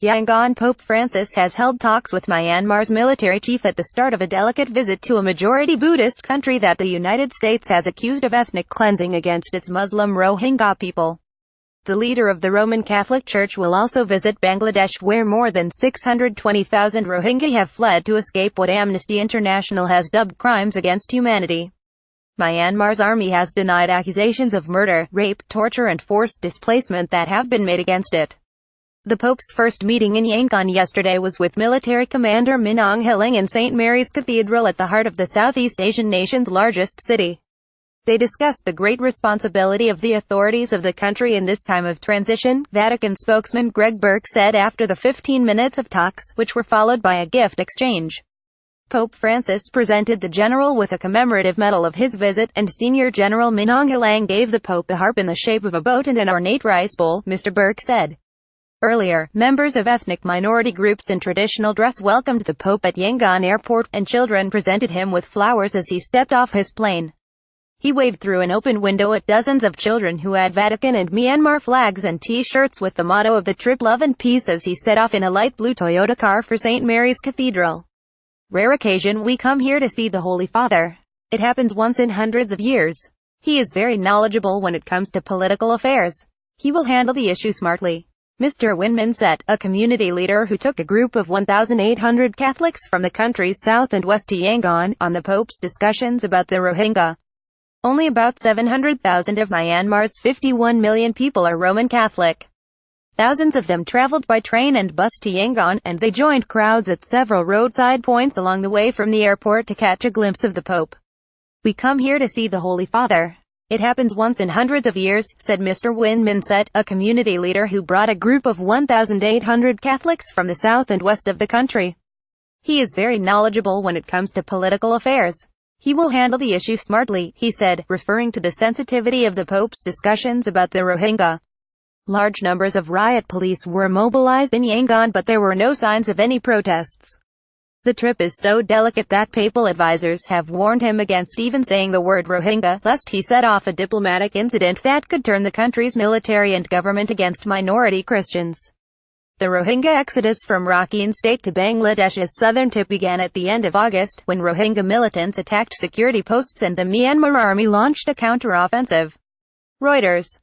Yangon. Pope Francis has held talks with Myanmar's military chief at the start of a delicate visit to a majority Buddhist country that the United States has accused of ethnic cleansing against its Muslim Rohingya people. The leader of the Roman Catholic Church will also visit Bangladesh, where more than 620,000 Rohingya have fled to escape what Amnesty International has dubbed crimes against humanity. Myanmar's army has denied accusations of murder, rape, torture and forced displacement that have been made against it. The Pope's first meeting in Yangon yesterday was with military commander Min Aung Hlaing in St. Mary's Cathedral at the heart of the Southeast Asian nation's largest city. They discussed the great responsibility of the authorities of the country in this time of transition, Vatican spokesman Greg Burke said after the 15 minutes of talks, which were followed by a gift exchange. Pope Francis presented the general with a commemorative medal of his visit, and Senior General Min Aung Hlaing gave the Pope a harp in the shape of a boat and an ornate rice bowl, Mr. Burke said. Earlier, members of ethnic minority groups in traditional dress welcomed the Pope at Yangon Airport, and children presented him with flowers as he stepped off his plane. He waved through an open window at dozens of children who had Vatican and Myanmar flags and T-shirts with the motto of the trip, Love and Peace, as he set off in a light blue Toyota car for St. Mary's Cathedral. Rare occasion, we come here to see the Holy Father. It happens once in hundreds of years. He is very knowledgeable when it comes to political affairs. He will handle the issue smartly. Mr. Win Min Set, a community leader who took a group of 1,800 Catholics from the country's south and west to Yangon, on the Pope's discussions about the Rohingya. Only about 700,000 of Myanmar's 51 million people are Roman Catholic. Thousands of them traveled by train and bus to Yangon, and they joined crowds at several roadside points along the way from the airport to catch a glimpse of the Pope. We come here to see the Holy Father. It happens once in hundreds of years, said Mr. Win Min Set, a community leader who brought a group of 1,800 Catholics from the south and west of the country. He is very knowledgeable when it comes to political affairs. He will handle the issue smartly, he said, referring to the sensitivity of the Pope's discussions about the Rohingya. Large numbers of riot police were mobilized in Yangon, but there were no signs of any protests. The trip is so delicate that papal advisors have warned him against even saying the word Rohingya, lest he set off a diplomatic incident that could turn the country's military and government against minority Christians. The Rohingya exodus from Rakhine State to Bangladesh's southern tip began at the end of August, when Rohingya militants attacked security posts and the Myanmar army launched a counter-offensive. Reuters.